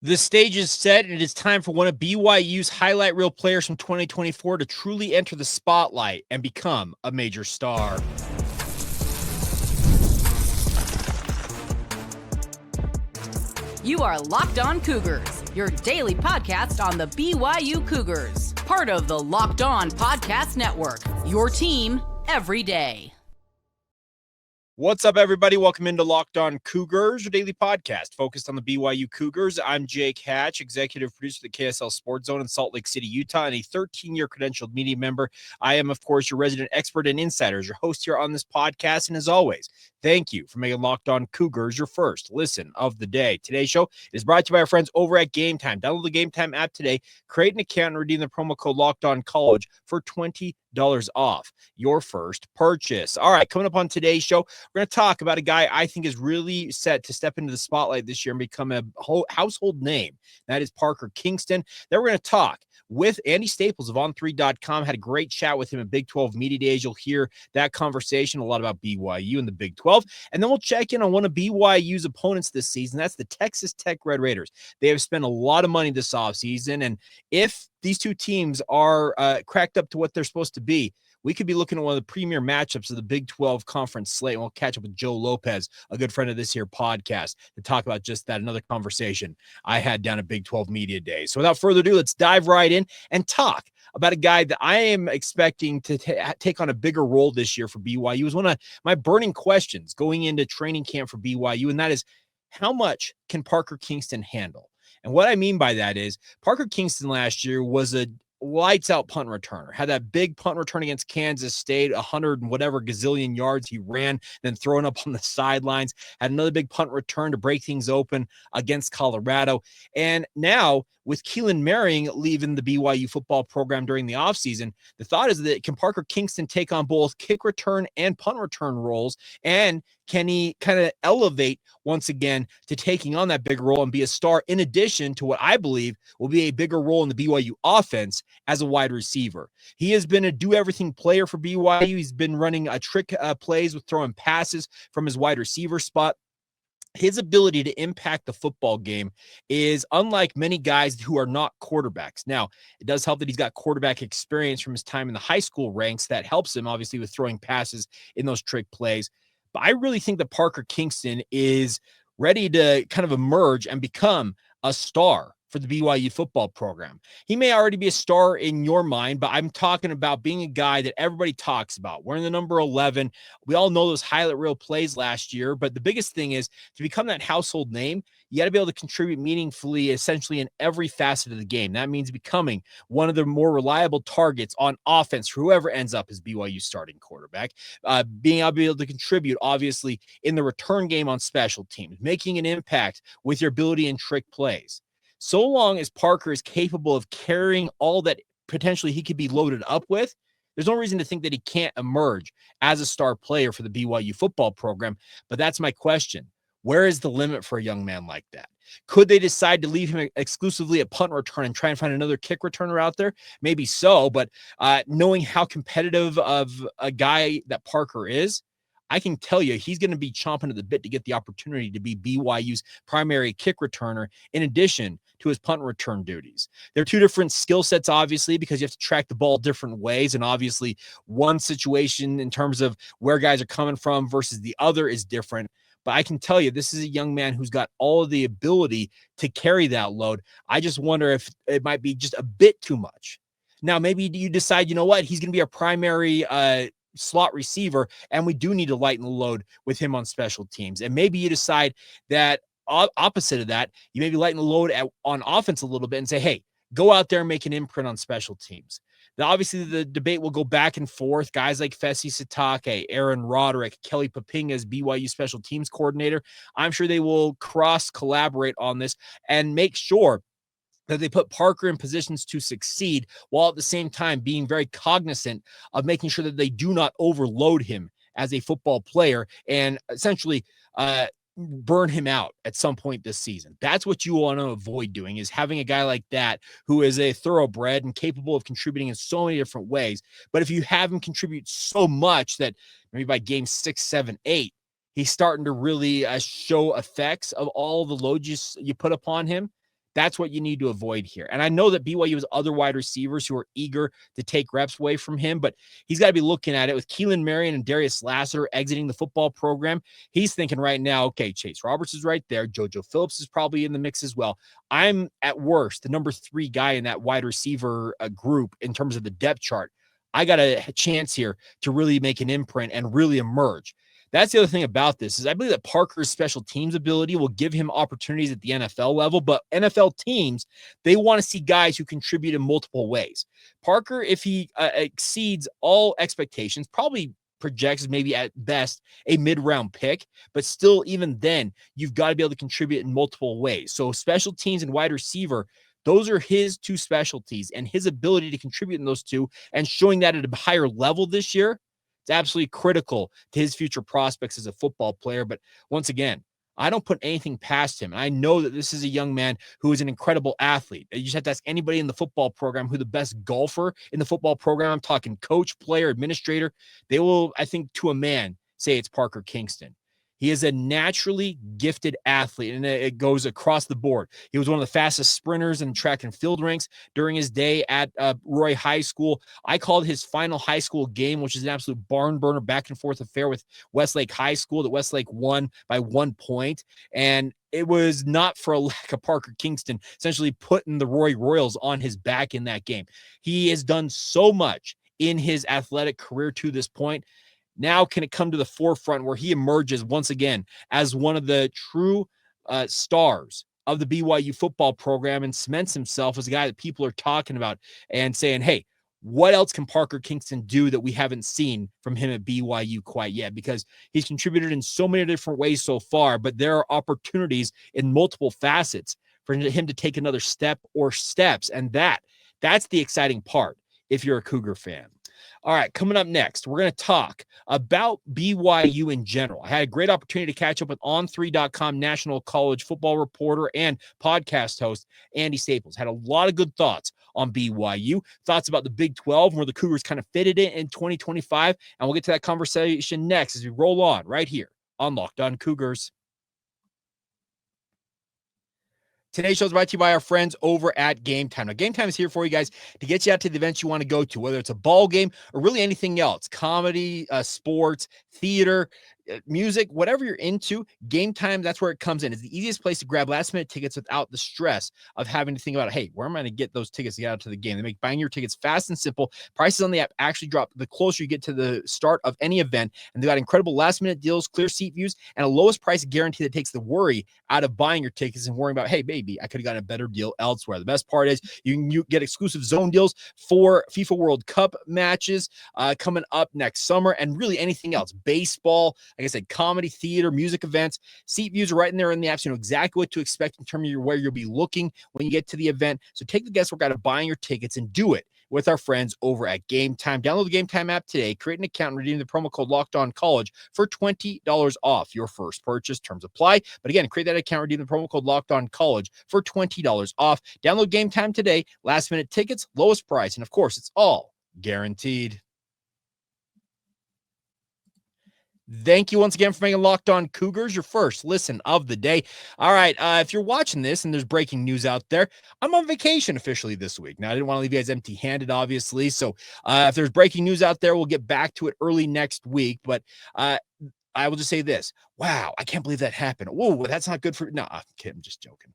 The stage is set, and it is time for one of BYU's highlight reel players from 2024 to truly enter the spotlight and become a major star. You are Locked On Cougars, your daily podcast on the BYU Cougars, part of the Locked On Podcast Network, your team every day. What's up, everybody? Welcome into Locked On Cougars, your daily podcast focused on the BYU Cougars. I'm Jake Hatch, executive producer of the KSL Sports Zone in Salt Lake City, Utah, and a 13-year credentialed media member. I am, of course, your resident expert and insider, your host here on this podcast. And as always, thank you for making Locked On Cougars your first listen of the day. Today's show is brought to you by our friends over at Game Time. Download the Game Time app today, create an account, and redeem the promo code Locked On College for $20 off your first purchase. All right, coming up on today's show, we're going to talk about a guy I think is really set to step into the spotlight this year and become a household name. That is Parker Kingston. Then we're going to talk with Andy Staples of On3.com. Had a great chat with him at Big 12 Media Days. You'll hear that conversation, a lot about BYU and the Big 12. And then we'll check in on one of BYU's opponents this season. That's the Texas Tech Red Raiders. They have spent a lot of money this offseason, and if these two teams are cracked up to what they're supposed to be, we could be looking at one of the premier matchups of the Big 12 conference slate. And we'll catch up with Joe Lopez, a good friend of this here podcast, to talk about just that. Another conversation I had down at Big 12 Media Day. So without further ado, let's dive right in and talk about a guy that I am expecting to take on a bigger role this year for BYU. It was one of my burning questions going into training camp for BYU, and that is, how much can Parker Kingston handle? And what I mean by that is Parker Kingston last year was a lights out punt returner, had that big punt return against Kansas State, 100 and whatever gazillion yards he ran, then thrown up on the sidelines, had another big punt return to break things open against Colorado. And now with Keelan Merring leaving the BYU football program during the offseason, the thought is that can Parker Kingston take on both kick return and punt return roles, and can he kind of elevate once again to taking on that big role and be a star in addition to what I believe will be a bigger role in the BYU offense as a wide receiver? He has been a do-everything player for BYU. He's been running a trick plays with throwing passes from his wide receiver spot. His ability to impact the football game is unlike many guys who are not quarterbacks. Now, it does help that he's got quarterback experience from his time in the high school ranks. That helps him, obviously, with throwing passes in those trick plays. But I really think that Parker Kingston is ready to kind of emerge and become a star for the BYU football program. He may already be a star in your mind, but I'm talking about being a guy that everybody talks about. Wearing the number 11. We all know those highlight reel plays last year, but the biggest thing is to become that household name, you got to be able to contribute meaningfully, essentially in every facet of the game. That means becoming one of the more reliable targets on offense for whoever ends up as BYU starting quarterback, being able to contribute, obviously, in the return game on special teams, making an impact with your ability in trick plays. So long as Parker is capable of carrying all that potentially he could be loaded up with, there's no reason to think that he can't emerge as a star player for the BYU football program. But that's my question. Where is the limit for a young man like that? Could they decide to leave him exclusively at punt return and try and find another kick returner out there? Maybe so, but knowing how competitive of a guy that Parker is, I can tell you he's going to be chomping at the bit to get the opportunity to be BYU's primary kick returner in addition to his punt return duties. They're two different skill sets, obviously, because you have to track the ball different ways. And obviously one situation in terms of where guys are coming from versus the other is different. But I can tell you, this is a young man who's got all of the ability to carry that load. I just wonder if it might be just a bit too much. Now, maybe you decide, you know what, he's going to be a primary slot receiver, and we do need to lighten the load with him on special teams. And maybe you decide that opposite of that, you maybe lighten the load on offense a little bit and say, hey, go out there and make an imprint on special teams. Now, obviously, the debate will go back and forth. Guys like Fesi Satake, Aaron Roderick, Kelly Papinga as BYU special teams coordinator, I'm sure they will cross-collaborate on this and make sure that they put Parker in positions to succeed while at the same time being very cognizant of making sure that they do not overload him as a football player and essentially burn him out at some point this season. That's what you want to avoid doing, is having a guy like that who is a thoroughbred and capable of contributing in so many different ways. But if you have him contribute so much that maybe by game 6, 7, 8, he's starting to really show effects of all the load you put upon him, That's what you need to avoid here. And I know that BYU has other wide receivers who are eager to take reps away from him, but he's got to be looking at it with Keelan Marion and Darius Lassiter exiting the football program. He's thinking right now, okay, Chase Roberts is right there. JoJo Phillips is probably in the mix as well. I'm at worst the number 3 guy in that wide receiver group in terms of the depth chart. I got a chance here to really make an imprint and really emerge. That's the other thing about this is I believe that Parker's special teams ability will give him opportunities at the NFL level, but NFL teams, they want to see guys who contribute in multiple ways. Parker, if he exceeds all expectations, probably projects maybe at best a mid-round pick, but still even then, you've got to be able to contribute in multiple ways. So special teams and wide receiver, those are his 2 specialties, and his ability to contribute in those 2 and showing that at a higher level this year, it's absolutely critical to his future prospects as a football player. But once again, I don't put anything past him. And I know that this is a young man who is an incredible athlete. You just have to ask anybody in the football program who the best golfer in the football program, I'm talking coach, player, administrator, they will, I think, to a man, say it's Parker Kingston. He is a naturally gifted athlete, and it goes across the board. He was one of the fastest sprinters in track and field ranks during his day at Roy High School. I called his final high school game, which is an absolute barn burner, back and forth affair with Westlake High School that Westlake won by 1 point. And it was not for a lack of Parker Kingston essentially putting the Roy Royals on his back in that game. He has done so much in his athletic career to this point. Now can it come to the forefront where he emerges once again as one of the true stars of the BYU football program and cements himself as a guy that people are talking about and saying, hey, what else can Parker Kingston do that we haven't seen from him at BYU quite yet? Because he's contributed in so many different ways so far, but there are opportunities in multiple facets for him to take another step or steps. And that's the exciting part if you're a Cougar fan. All right, coming up next, we're going to talk about BYU in general. I had a great opportunity to catch up with On3.com national college football reporter and podcast host Andy Staples. Had a lot of good thoughts on BYU, thoughts about the Big 12, where the Cougars kind of fitted in 2025, and we'll get to that conversation next as we roll on right here on Locked On Cougars. Today's show is brought to you by our friends over at Game Time. Now, Game Time is here for you guys to get you out to the events you want to go to, whether it's a ball game or really anything else, comedy, sports, theater, music, whatever you're into. Game Time, that's where it comes in. It's the easiest place to grab last-minute tickets without the stress of having to think about, hey, where am I going to get those tickets to get out to the game? They make buying your tickets fast and simple. Prices on the app actually drop the closer you get to the start of any event, and they've got incredible last-minute deals, clear seat views, and a lowest price guarantee that takes the worry out of buying your tickets and worrying about, hey, maybe I could have gotten a better deal elsewhere. The best part is you get exclusive zone deals for FIFA World Cup matches coming up next summer, and really anything else, baseball, like I said, comedy, theater, music events. Seat views are right in there in the app, so you know exactly what to expect in terms of where you'll be looking when you get to the event. So take the guesswork out of buying your tickets and do it with our friends over at Game Time. Download the Game Time app today, create an account, and redeem the promo code LOCKEDONCollege for $20 off your first purchase. Terms apply. But again, create that account, redeem the promo code LOCKEDONCollege for $20 off. Download Game Time today. Last minute tickets, lowest price, and of course, it's all guaranteed. Thank you once again for making Locked On Cougars your first listen of the day. All right, if you're watching this and there's breaking news out there, I'm on vacation officially this week. Now, I didn't want to leave you guys empty-handed, obviously, so if there's breaking news out there, we'll get back to it early next week, but I will just say this. Wow, I can't believe that happened. Whoa, that's not good for... No, okay, I'm just joking.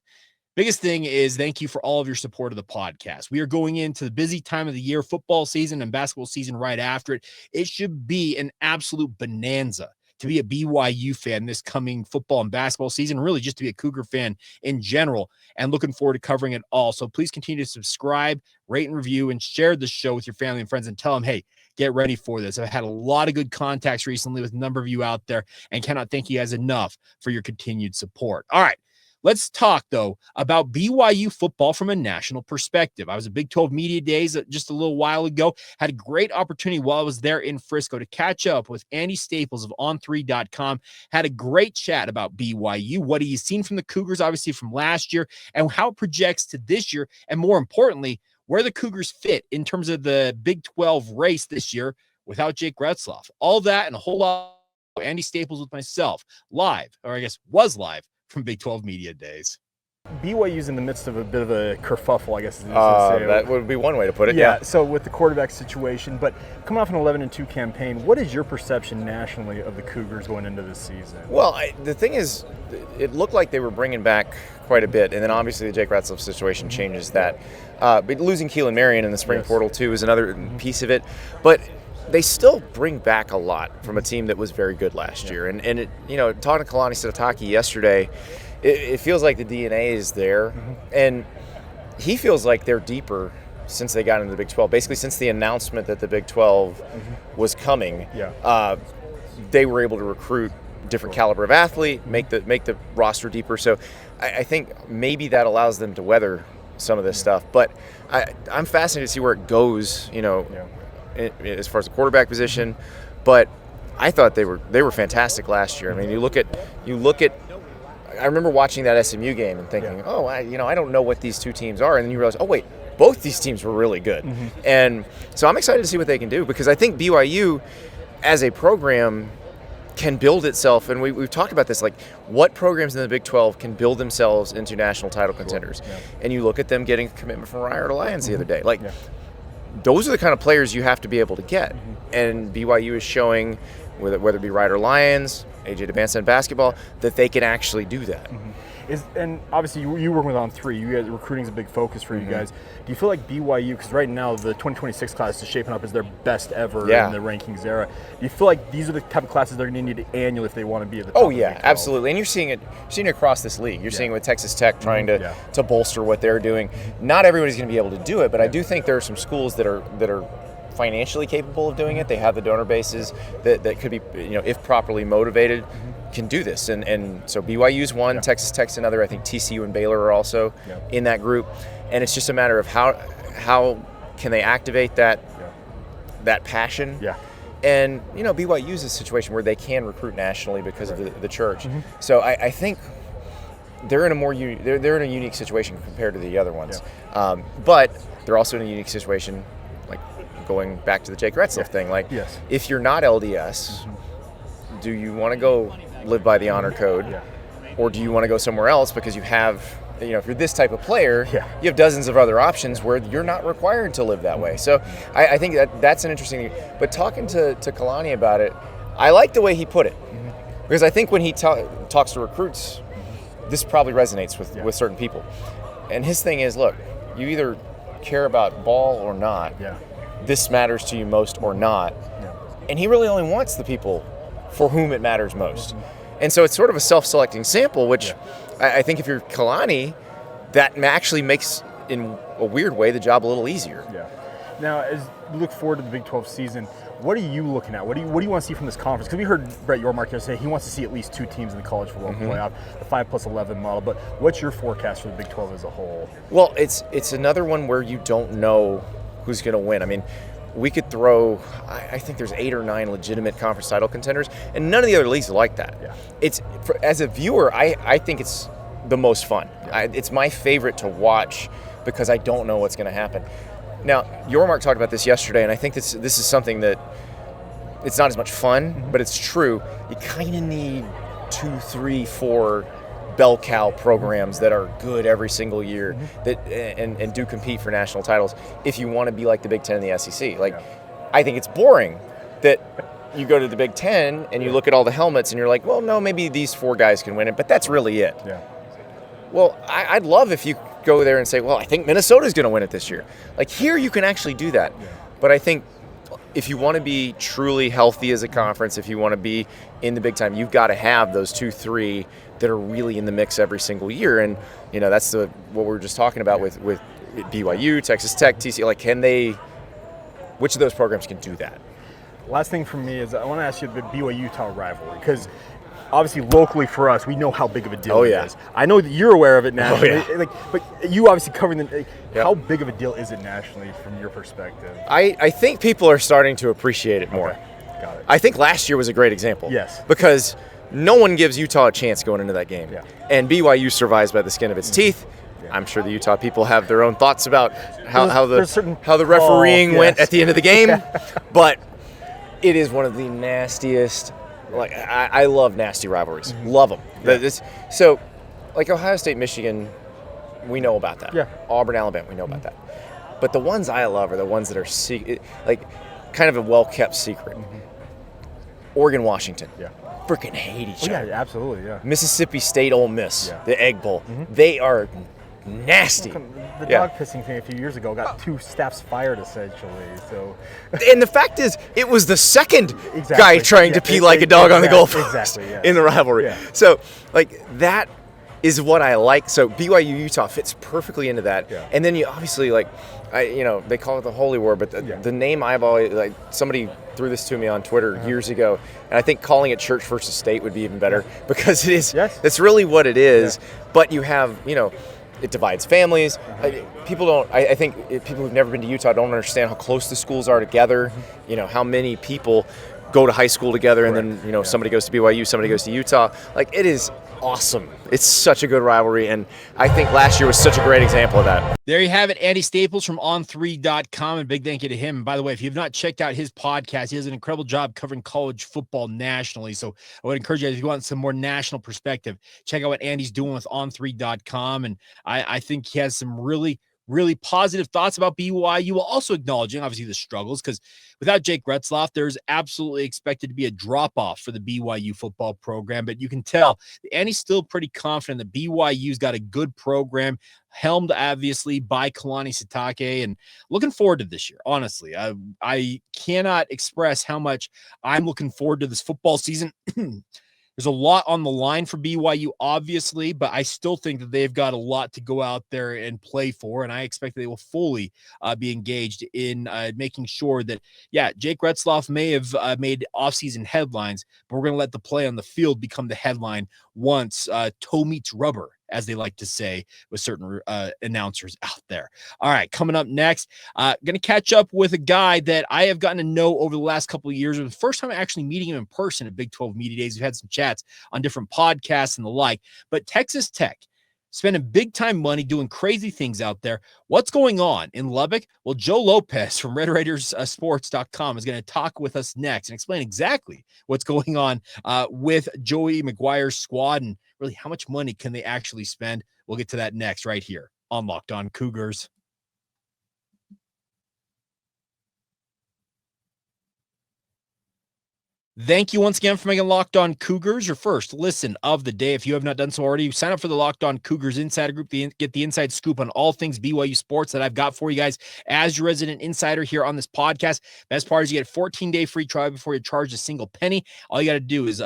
Biggest thing is thank you for all of your support of the podcast. We are going into the busy time of the year, football season and basketball season right after it. It should be an absolute bonanza to be a BYU fan this coming football and basketball season, really just to be a Cougar fan in general, and looking forward to covering it all. So please continue to subscribe, rate and review, and share the show with your family and friends and tell them, hey, get ready for this. I've had a lot of good contacts recently with a number of you out there and cannot thank you guys enough for your continued support. All right. Let's talk, though, about BYU football from a national perspective. I was at Big 12 Media Days just a little while ago. Had a great opportunity while I was there in Frisco to catch up with Andy Staples of On3.com. Had a great chat about BYU, what he's seen from the Cougars, obviously from last year, and how it projects to this year, and more importantly, where the Cougars fit in terms of the Big 12 race this year without Jake Retzloff. All that and a whole lot. Andy Staples with myself, live, or I guess was live, from Big 12 Media Days. BYU's in the midst of a bit of a kerfuffle, I guess is to say. That would be one way to put it. Yeah. So with the quarterback situation, but coming off an 11-2 campaign, what is your perception nationally of the Cougars going into this season? Well, the thing is, it looked like they were bringing back quite a bit, and then obviously the Jake Ratliff situation changes that. But losing Keelan Marion in the spring portal too is another piece of it. But they still bring back a lot from a team that was very good last year. And it, talking to Kalani Sitotaki yesterday, it feels like the DNA is there, and he feels like they're deeper since they got into the Big 12. Basically, since the announcement that the Big 12 was coming, they were able to recruit different caliber of athlete, make the roster deeper. So I think maybe that allows them to weather some of this stuff. But I'm fascinated to see where it goes, as far as the quarterback position. But I thought they were fantastic last year. I mean, you look at. I remember watching that SMU game and thinking, I don't know what these two teams are, and then you realize, oh wait, both these teams were really good. And so I'm excited to see what they can do, because I think BYU as a program can build itself, and we've talked about this, like what programs in the Big 12 can build themselves into national title contenders. And you look at them getting a commitment from Ryard Alliance the other day. Those are the kind of players you have to be able to get. And BYU is showing, whether it be Ryder Lions, AJ DeBanson in basketball, that they can actually do that. And obviously you work with On3. You guys, recruiting is a big focus for you guys. Do you feel like BYU, because right now the 2026 class is shaping up as their best ever in the rankings era, do you feel like these are the type of classes they're going to need annually if they want to be at the top? Oh yeah, absolutely. And you're seeing it across this league. You're seeing it with Texas Tech trying to bolster what they're doing. Not everybody's going to be able to do it, but I do think there are some schools that are financially capable of doing it. They have the donor bases that could be, if properly motivated, can do this. And so BYU's one, Texas Tech's another. I think TCU and Baylor are also in that group. And it's just a matter of how can they activate that passion. And BYU's a situation where they can recruit nationally because of the church. So I think they're in a they're in a unique situation compared to the other ones. But they're also in a unique situation, like going back to the Jake Ratliff thing. If you're not LDS, do you want to go live by the honor code, or do you want to go somewhere else because you have, if you're this type of player, you have dozens of other options where you're not required to live that way. So I think that's an interesting thing. But talking to Kalani about it, I like the way he put it, because I think when he talks to recruits, this probably resonates with certain people. And his thing is, look, you either care about ball or not. This matters to you most or not. And he really only wants the people for whom it matters most. And so it's sort of a self-selecting sample, which I think if you're Kalani, that actually makes, in a weird way, the job a little easier. Now, as you look forward to the Big 12 season, what are you looking at? What do you want to see from this conference? Because we heard Brett Yormark say he wants to see at least 2 teams in the college football playoff, the 5+11 model. But what's your forecast for the Big 12 as a whole? Well, it's another one where you don't know who's going to win. I mean, we could throw, I think there's 8 or 9 legitimate conference title contenders, and none of the other leagues are like that. As a viewer, I think it's the most fun. It's my favorite to watch because I don't know what's going to happen. Now, Yormark talked about this yesterday, and I think this is something that it's not as much fun, but it's true. You kind of need 2, 3, 4 bell cow programs that are good every single year and do compete for national titles if you want to be like the Big Ten and the SEC. I think it's boring that you go to the Big Ten and you look at all the helmets and you're like, well, no, maybe these 4 guys can win it, but that's really it. Well, I'd love if you go there and say, well, I think Minnesota's going to win it this year. Here you can actually do that. But I think if you want to be truly healthy as a conference, if you want to be in the big time, you've got to have those 2, 3 that are really in the mix every single year. And, that's what we were just talking about with BYU, Texas Tech, TCU. Which of those programs can do that? Last thing for me is I want to ask you the BYU-Utah rivalry, because obviously locally for us, we know how big of a deal it is. I know that you're aware of it nationally, but you obviously covering how big of a deal is it nationally from your perspective? I think people are starting to appreciate it more. Got it. I think last year was a great example. Because no one gives Utah a chance going into that game. And BYU survives by the skin of its teeth. I'm sure the Utah people have their own thoughts about how the refereeing went at the end of the game. But it is one of the nastiest. I love nasty rivalries. Love them. So, Ohio State, Michigan we know about that. Yeah. Auburn, Alabama, we know about that. But the ones I love are the ones that are kind of a well-kept secret. Oregon, Washington. Yeah. Freaking hate each other. Yeah, absolutely, yeah. Mississippi State, Ole Miss, Yeah. the Egg Bowl. They are nasty. The dog pissing thing a few years ago got 2 staffs fired, essentially. So, And the fact is, it was the second guy trying to pee like a dog on the golf course in the rivalry. Yeah. So, that is what I like. So BYU Utah fits perfectly into that. Yeah. And then you obviously they call it the Holy War, but the name I've always somebody threw this to me on Twitter years ago, and I think calling it Church versus State would be even better because it is. Yes. That's really what it is. Yeah. But you have it divides families. People don't. I think people who've never been to Utah don't understand how close the schools are together. How many people go to high school together, and then somebody goes to BYU, somebody goes to Utah. It is awesome. It's such a good rivalry, and I think last year was such a great example of that. There you have it, Andy Staples from On3.com, and big thank you to him. And by the way, if you have not checked out his podcast, he does an incredible job covering college football nationally. So I would encourage you, if you want some more national perspective, check out what Andy's doing with On3.com. And I think he has some really positive thoughts about BYU, while also acknowledging, obviously, the struggles, because without Jake Retzloff, there's absolutely expected to be a drop-off for the BYU football program. But you can tell Andy's still pretty confident that BYU's got a good program, helmed, obviously, by Kalani Sitake, and looking forward to this year, honestly. I cannot express how much I'm looking forward to this football season. There's a lot on the line for BYU, obviously, but I still think that they've got a lot to go out there and play for, and I expect they will fully be engaged in making sure that, Jake Retzloff may have made offseason headlines, but we're going to let the play on the field become the headline once toe meets rubber, as they like to say with certain announcers out there. All right, coming up next, going to catch up with a guy that I have gotten to know over the last couple of years. It was the first time actually meeting him in person at Big 12 Media Days. We've had some chats on different podcasts and the like, but Texas Tech spending big time money doing crazy things out there. What's going on in Lubbock? Well, Joe Lopez from RedRaidersSports.com is going to talk with us next and explain exactly what's going on with Joey McGuire's squad and really how much money can they actually spend. We'll get to that next right here on Locked On Cougars. Thank you once again for making Locked On Cougars your first listen of the day. If you have not done so already, sign up for the Locked On Cougars Insider Group. Get the inside scoop on all things BYU sports that I've got for you guys as your resident insider here on this podcast. Best part is you get a 14-day free trial before you're charged a single penny. All you got to do is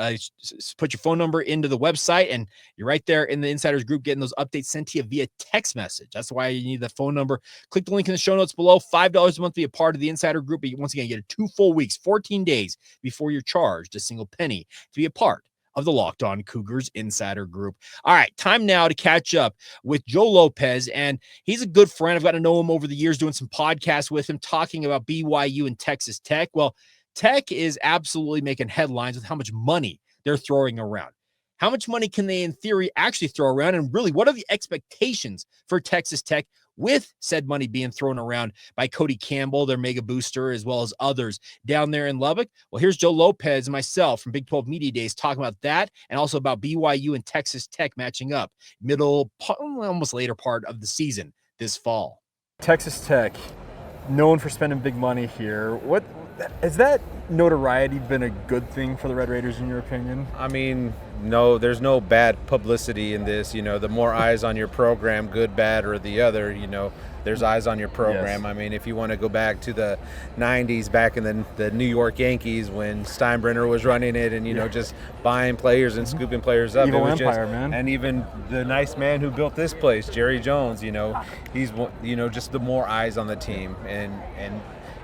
put your phone number into the website, and you're right there in the insiders group getting those updates sent to you via text message. That's why you need the phone number. Click the link in the show notes below. $5 a month to be a part of the insider group. But once again, you get 2 full weeks, 14 days before you're charged a single penny to be a part of the Locked On Cougars Insider Group. All right, time now to catch up with Joe Lopez, and he's a good friend. I've got to know him over the years, doing some podcasts with him, talking about BYU and Texas Tech. Well, Tech is absolutely making headlines with how much money they're throwing around. How much money can they, in theory, actually throw around? And really, what are the expectations for Texas Tech with said money being thrown around by Cody Campbell, their mega booster, as well as others down there in Lubbock? Well, here's Joe Lopez and myself from Big 12 Media Days talking about that and also about BYU and Texas Tech matching up almost later part of the season this fall. Texas Tech, known for spending big money here. What has that notoriety been a good thing for the Red Raiders in your opinion? I mean, no, there's no bad publicity in this. The more eyes on your program, good, bad, or the other, there's eyes on your program. Yes. I mean, if you want to go back to the 90s, back in the New York Yankees when Steinbrenner was running it and, just buying players and scooping players up. Evil empire, man. And even the nice man who built this place, Jerry Jones, he's, just the more eyes on the team. And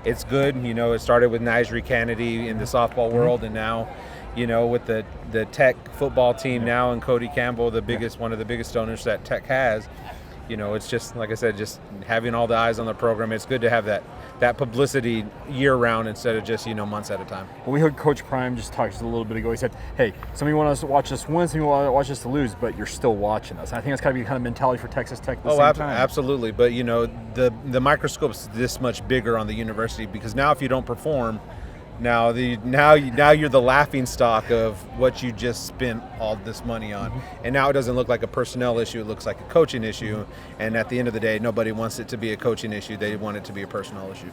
it's good. It started with Nigel Kennedy in the softball world, and now, with the Tech football team now and Cody Campbell, one of the biggest owners that Tech has, it's just, like I said, just having all the eyes on the program. It's good to have that publicity year-round instead of just, months at a time. Well, we heard Coach Prime just talk a little bit ago. He said, hey, some of you want us to watch us win, some of you want to watch us to lose, but you're still watching us. And I think that's got to be the kind of mentality for Texas Tech at the same time. Absolutely. But, the microscope's this much bigger on the university because now if you don't perform, Now you're the laughing stock of what you just spent all this money on, and now it doesn't look like a personnel issue. It looks like a coaching issue, and at the end of the day, nobody wants it to be a coaching issue. They want it to be a personnel issue.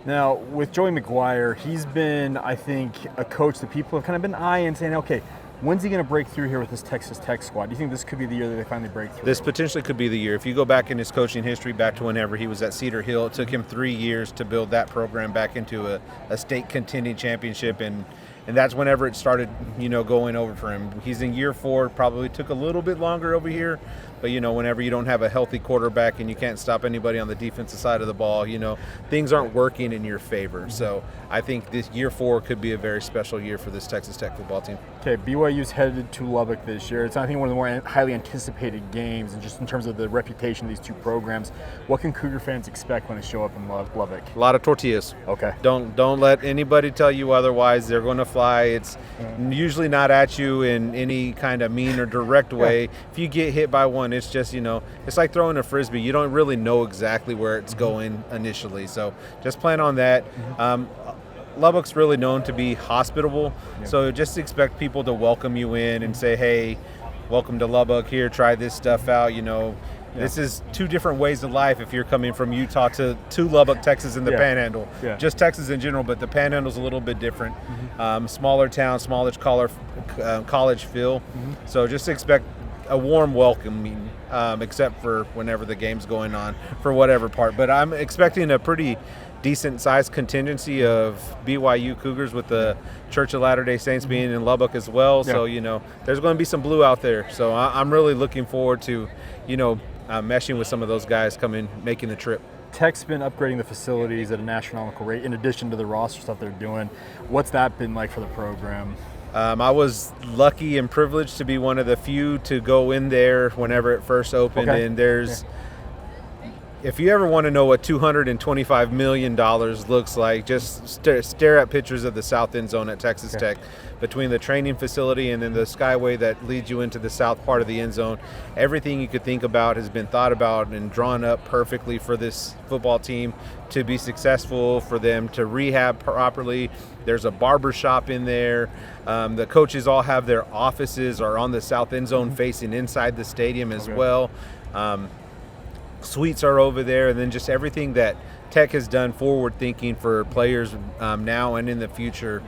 Now, with Joey McGuire, he's been, I think, a coach that people have kind of been eyeing, saying, okay, when's he going to break through here with this Texas Tech squad? Do you think this could be the year that they finally break through? This potentially could be the year. If you go back in his coaching history, back to whenever he was at Cedar Hill, it took him 3 years to build that program back into a state contending championship, and that's whenever it started, going over for him. He's in year 4, probably took a little bit longer over here, but whenever you don't have a healthy quarterback and you can't stop anybody on the defensive side of the ball, things aren't working in your favor. So I think this year 4 could be a very special year for this Texas Tech football team. Okay, BYU's headed to Lubbock this year. It's, I think, one of the more highly anticipated games, and just in terms of the reputation of these two programs. What can Cougar fans expect when they show up in Lubbock? A lot of tortillas. Okay. Don't let anybody tell you otherwise. They're going to fly. It's usually not at you in any kind of mean or direct way. If you get hit by one, it's just, it's like throwing a Frisbee. You don't really know exactly where it's going initially. So just plan on that. Lubbock's really known to be hospitable, so just expect people to welcome you in and say, hey, welcome to Lubbock, here, try this stuff out. This is 2 different ways of life if you're coming from Utah to Lubbock, Texas, in the Panhandle. Just Texas in general, but the Panhandle's a little bit different. Smaller town, smaller college feel. So just expect a warm welcome, except for whenever the game's going on for whatever part. But I'm expecting a pretty decent-sized contingency of BYU Cougars, with the Church of Latter-day Saints being in Lubbock as well. So, there's going to be some blue out there. So I'm really looking forward to, meshing with some of those guys making the trip. Tech's been upgrading the facilities at a astronomical rate in addition to the roster stuff they're doing. What's that been like for the program? I was lucky and privileged to be one of the few to go in there whenever it first opened, and there's if you ever want to know what $225 million looks like, just stare at pictures of the south end zone at Texas Tech, between the training facility and then the skyway that leads you into the south part of the end zone. Everything you could think about has been thought about and drawn up perfectly for this football team to be successful, for them to rehab properly. There's a barber shop in there. The coaches all have their offices are on the south end zone facing inside the stadium as well. Suites are over there, and then just everything that Tech has done forward thinking for players now and in the future,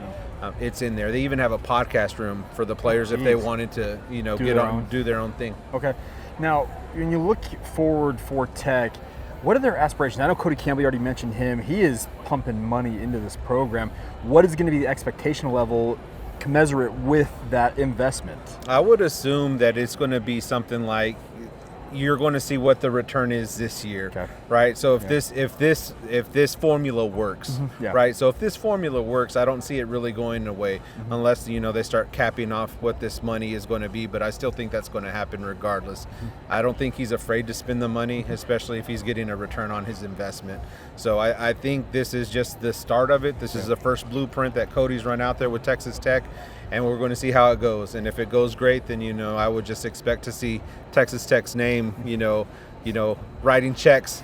it's in there. They even have a podcast room for the players if they wanted to, do their own thing. Okay. Now, when you look forward for Tech, what are their aspirations? I know Cody Campbell, you already mentioned him. He is pumping money into this program. What is going to be the expectation level commensurate with that investment? I would assume that it's going to be something like you're going to see what the return is this year, right? So if this formula works, right? So if this formula works, I don't see it really going away unless they start capping off what this money is going to be. But I still think that's going to happen regardless. I don't think he's afraid to spend the money, especially if he's getting a return on his investment. So I think this is just the start of it. This is the first blueprint that Cody's run out there with Texas Tech, and we're going to see how it goes. And if it goes great, then I would just expect to see Texas Tech's name, writing checks,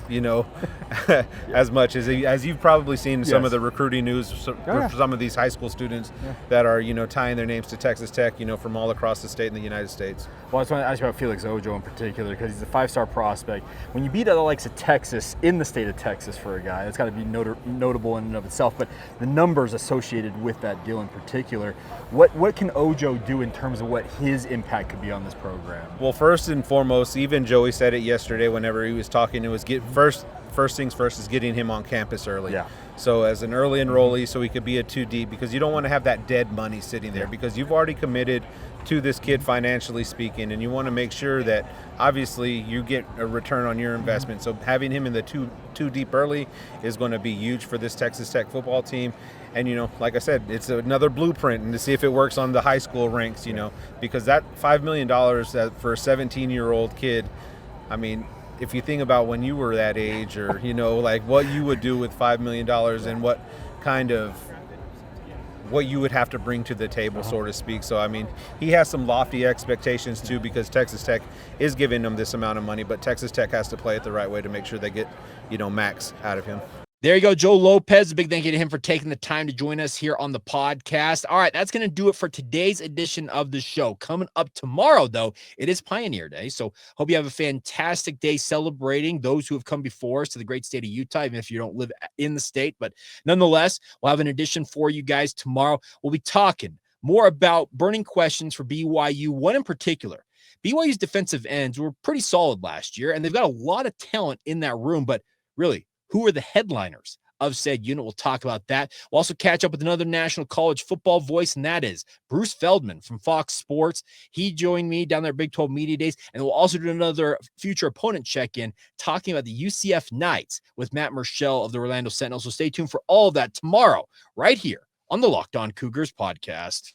as much as you've probably seen some of the recruiting news for some of these high school students that are, tying their names to Texas Tech, from all across the state in the United States. Well, I just want to ask you about Felix Ojo in particular, because he's a 5-star prospect. When you beat the likes of Texas in the state of Texas for a guy, it's got to be notable in and of itself, but the numbers associated with that deal in particular, what can Ojo do in terms of what his impact could be on this program? Well, first and foremost, even Joey said it yesterday whenever he was talking, it was first things first is getting him on campus early. So as an early enrollee, so he could be a 2 deep, because you don't want to have that dead money sitting there, because you've already committed to this kid financially speaking, and you want to make sure that obviously you get a return on your investment. So having him in the two deep early is going to be huge for this Texas Tech football team. And like I said, it's another blueprint, and to see if it works on the high school ranks, because that $5 million for a 17-year-old kid, I mean, if you think about when you were that age, or like what you would do with $5 million and what you would have to bring to the table, so to speak. So I mean, he has some lofty expectations too, because Texas Tech is giving him this amount of money, but Texas Tech has to play it the right way to make sure they get max out of him. There you go, Joe Lopez. A big thank you to him for taking the time to join us here on the podcast. All right, that's going to do it for today's edition of the show. Coming up tomorrow, though, it is Pioneer Day. So hope you have a fantastic day celebrating those who have come before us to the great state of Utah, even if you don't live in the state. But nonetheless, we'll have an edition for you guys tomorrow. We'll be talking more about burning questions for BYU, one in particular. BYU's defensive ends were pretty solid last year, and they've got a lot of talent in that room, but really, who are the headliners of said unit? We'll talk about that. We'll also catch up with another national college football voice, and that is Bruce Feldman from Fox Sports. He joined me down there at Big 12 Media Days, and we'll also do another future opponent check-in talking about the UCF Knights with Matt Murschel of the Orlando Sentinel. So stay tuned for all of that tomorrow right here on the Locked On Cougars podcast.